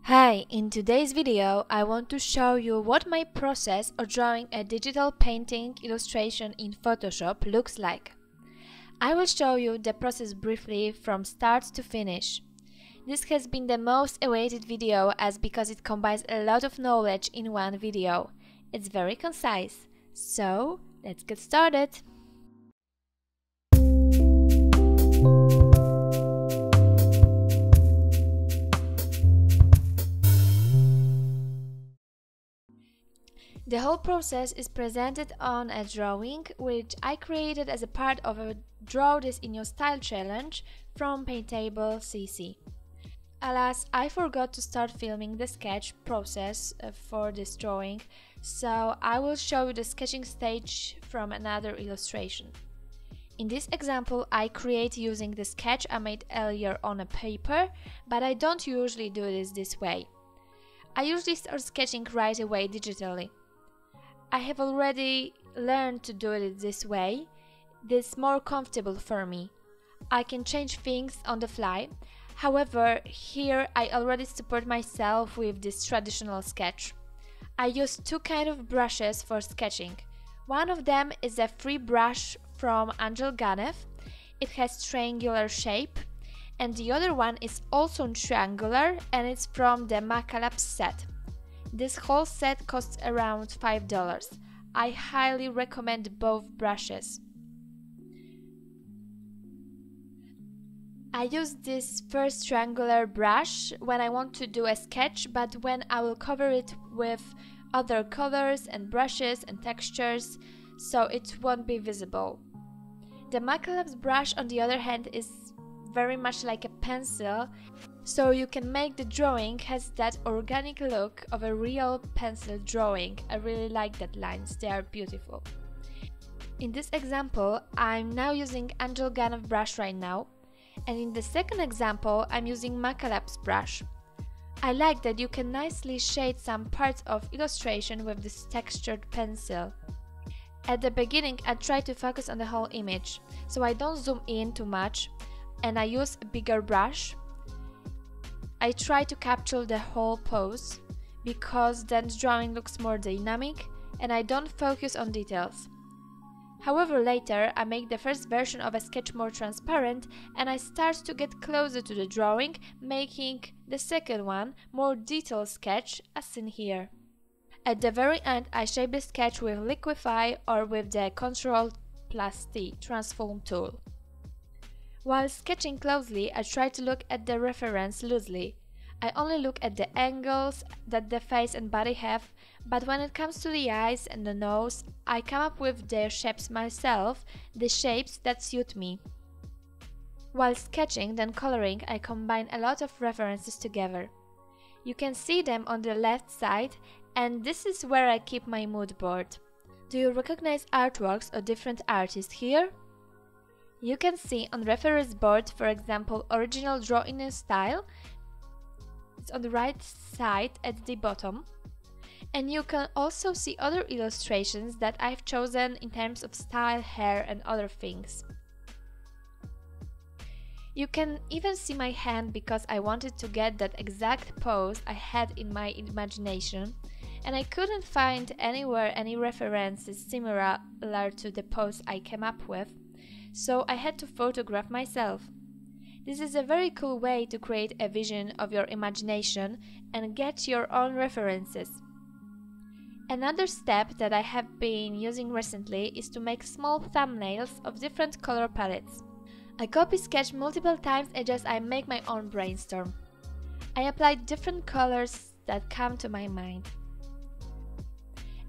Hi, in today's video I want to show you what my process of drawing a digital painting illustration in Photoshop looks like. I will show you the process briefly from start to finish. This has been the most awaited video because it combines a lot of knowledge in one video. It's very concise, so let's get started! The whole process is presented on a drawing which I created as a part of a Draw This in Your Style challenge from paintable.cc. Alas, I forgot to start filming the sketch process for this drawing, so I will show you the sketching stage from another illustration. In this example, I create using the sketch I made earlier on a paper, but I don't usually do this way. I usually start sketching right away digitally. I have already learned to do it this way. This is more comfortable for me. I can change things on the fly. However, here I already support myself with this traditional sketch. I use two kinds of brushes for sketching. One of them is a free brush from Untitled. It has triangular shape, and the other one is also triangular and it's from the mART set. This whole set costs around $5. I highly recommend both brushes. I use this first triangular brush when I want to do a sketch, but when I will cover it with other colors and brushes and textures, so it won't be visible. The mART brush, on the other hand, is very much like a pencil, so you can make the drawing has that organic look of a real pencil drawing. I really like that lines, they are beautiful. In this example, I'm now using Untitled brush right now, and in the second example, I'm using mART brush. I like that you can nicely shade some parts of illustration with this textured pencil. At the beginning, I try to focus on the whole image, so I don't zoom in too much, and I use a bigger brush. I try to capture the whole pose because then the drawing looks more dynamic and I don't focus on details. However, later I make the first version of a sketch more transparent and I start to get closer to the drawing, making the second one more detailed sketch as seen here. At the very end, I shape the sketch with Liquify or with the Ctrl+T transform tool. While sketching closely, I try to look at the reference loosely. I only look at the angles that the face and body have, but when it comes to the eyes and the nose, I come up with their shapes myself, the shapes that suit me. While sketching, then coloring, I combine a lot of references together. You can see them on the left side, and this is where I keep my mood board. Do you recognize artworks of different artists here? You can see on reference board, for example, original Draw in a Style. It's on the right side at the bottom. And you can also see other illustrations that I've chosen in terms of style, hair and other things. You can even see my hand because I wanted to get that exact pose I had in my imagination, and I couldn't find anywhere any references similar to the pose I came up with. So I had to photograph myself. This is a very cool way to create a vision of your imagination and get your own references. Another step that I have been using recently is to make small thumbnails of different color palettes. I copy sketch multiple times and I make my own brainstorm. I apply different colors that come to my mind.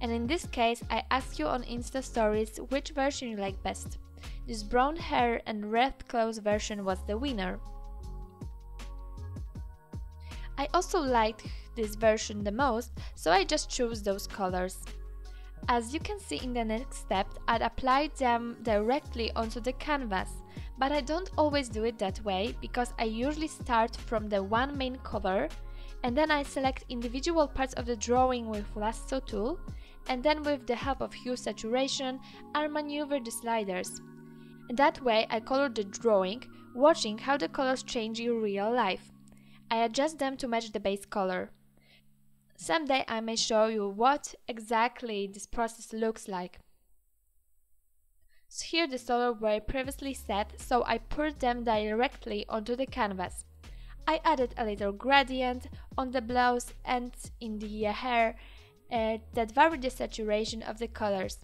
And in this case, I ask you on Insta stories which version you like best. This brown hair and red clothes version was the winner. I also liked this version the most, so I just chose those colors. As you can see in the next step, I'd apply them directly onto the canvas, but I don't always do it that way because I usually start from the one main color and then I select individual parts of the drawing with lasso tool, and then with the help of hue saturation, I maneuver the sliders. And that way I color the drawing, watching how the colors change in real life. I adjust them to match the base color. Someday I may show you what exactly this process looks like. So here the colors were previously set, so I poured them directly onto the canvas. I added a little gradient on the blouse and in the hair that varied the saturation of the colors.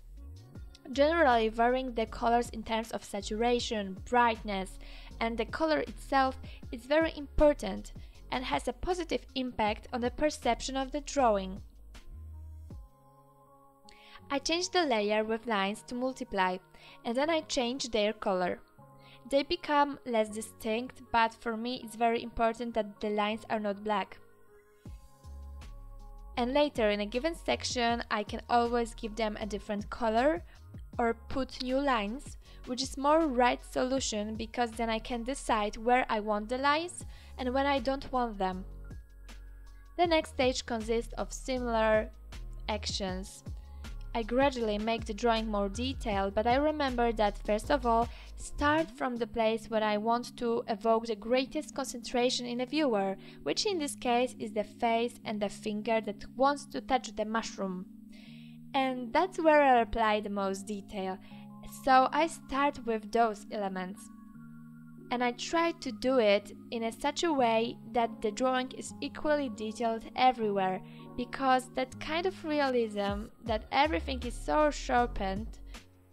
Generally, varying the colors in terms of saturation, brightness, and the color itself is very important and has a positive impact on the perception of the drawing. I changed the layer with lines to multiply, and then I changed their color. They become less distinct, but for me it's very important that the lines are not black. And later in a given section I can always give them a different color or put new lines, which is more right solution because then I can decide where I want the lines and when I don't want them. The next stage consists of similar actions. I gradually make the drawing more detailed, but I remember that first of all, start from the place where I want to evoke the greatest concentration in the viewer, which in this case is the face and the finger that wants to touch the mushroom. And that's where I apply the most detail, so I start with those elements. And I try to do it in such a way that the drawing is equally detailed everywhere, because that kind of realism, that everything is so sharpened,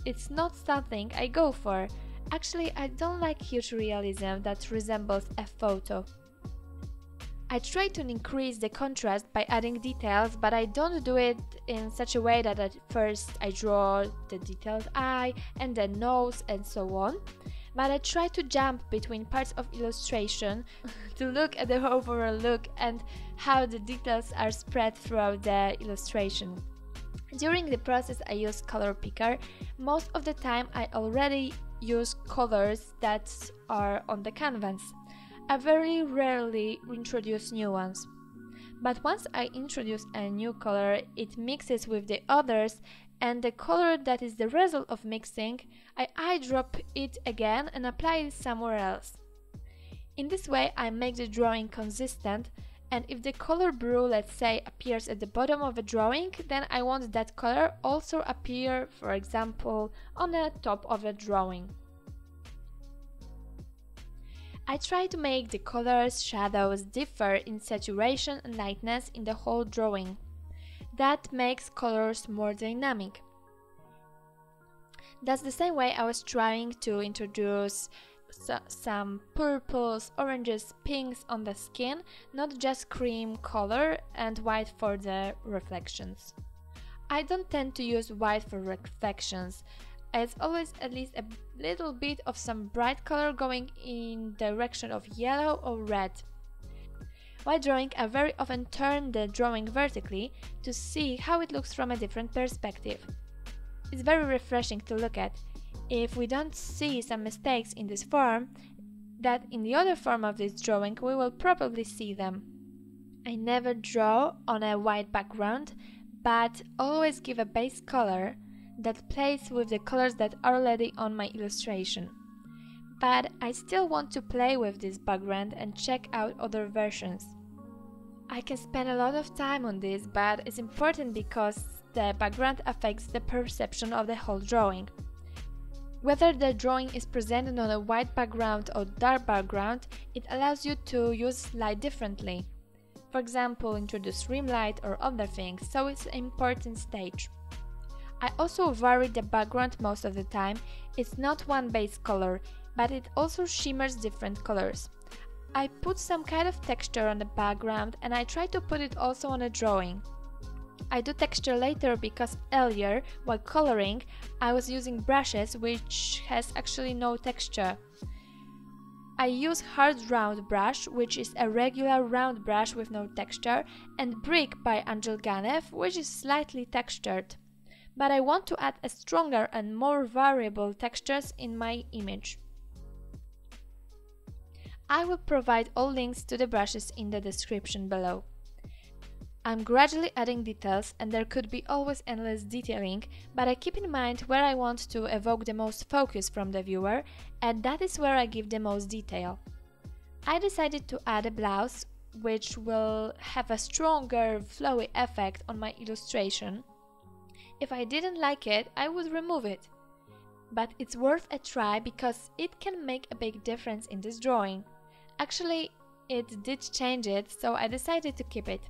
it's not something I go for. Actually, I don't like huge realism that resembles a photo. I try to increase the contrast by adding details, but I don't do it in such a way that at first I draw the detailed eye and the nose and so on. But I try to jump between parts of illustration to look at the overall look and how the details are spread throughout the illustration. During the process I use color picker. Most of the time I already use colors that are on the canvas. I very rarely introduce new ones. But once I introduce a new color, it mixes with the others, and the color that is the result of mixing, I eyedrop it again and apply it somewhere else. In this way I make the drawing consistent, and if the color blue, let's say, appears at the bottom of a drawing, then I want that color also appear, for example, on the top of a drawing. I try to make the colors, shadows differ in saturation and lightness in the whole drawing. That makes colors more dynamic. That's the same way I was trying to introduce some purples, oranges, pinks on the skin, not just cream color and white for the reflections. I don't tend to use white for reflections. It's always at least a little bit of some bright color going in direction of yellow or red. While drawing, I very often turn the drawing vertically to see how it looks from a different perspective. It's very refreshing to look at. If we don't see some mistakes in this form, that in the other form of this drawing we will probably see them. I never draw on a white background, but always give a base color that plays with the colors that are already on my illustration. But I still want to play with this background and check out other versions. I can spend a lot of time on this, but it's important because the background affects the perception of the whole drawing. Whether the drawing is presented on a white background or dark background, it allows you to use light differently. For example, introduce rim light or other things, so it's an important stage. I also vary the background most of the time. It's not one base color, but it also shimmers different colors. I put some kind of texture on the background and I try to put it also on a drawing. I do texture later because earlier, while coloring, I was using brushes which has actually no texture. I use hard round brush, which is a regular round brush with no texture, and Brick by Angel Ganev, which is slightly textured. But I want to add a stronger and more variable textures in my image. I will provide all links to the brushes in the description below. I'm gradually adding details and there could be always endless detailing, but I keep in mind where I want to evoke the most focus from the viewer, and that is where I give the most detail. I decided to add a blouse which will have a stronger flowy effect on my illustration. If I didn't like it, I would remove it. But it's worth a try because it can make a big difference in this drawing. Actually, it did change it, so I decided to keep it.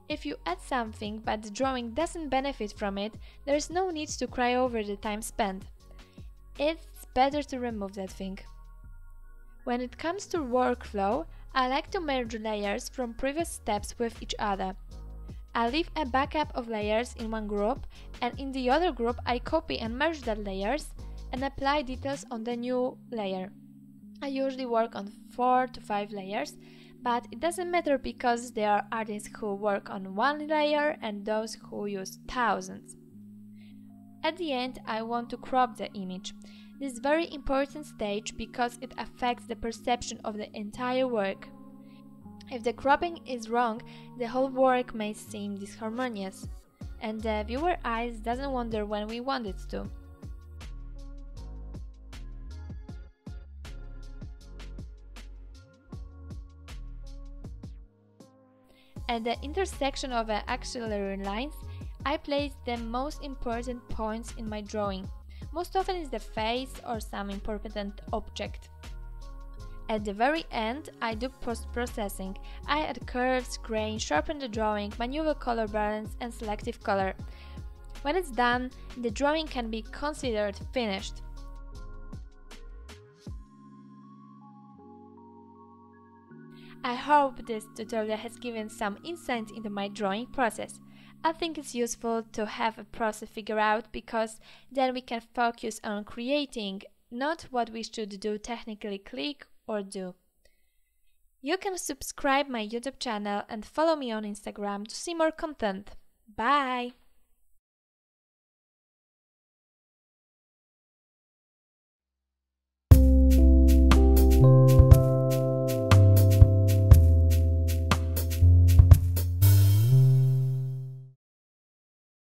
If you add something but the drawing doesn't benefit from it, there's no need to cry over the time spent. It's better to remove that thing. When it comes to workflow, I like to merge layers from previous steps with each other. I leave a backup of layers in one group, and in the other group I copy and merge the layers and apply details on the new layer. I usually work on 4 to 5 layers, but it doesn't matter because there are artists who work on one layer and those who use thousands. At the end, I want to crop the image. This is a very important stage because it affects the perception of the entire work. If the cropping is wrong, the whole work may seem disharmonious, and the viewer eyes doesn't wander when we want it to. At the intersection of the axillary lines, I place the most important points in my drawing. Most often it's the face or some important object. At the very end, I do post-processing. I add curves, grain, sharpen the drawing, maneuver color balance and selective color. When it's done, the drawing can be considered finished. I hope this tutorial has given some insight into my drawing process. I think it's useful to have a process figured out because then we can focus on creating, not what we should do technically click or do. You can subscribe my YouTube channel and follow me on Instagram to see more content. Bye!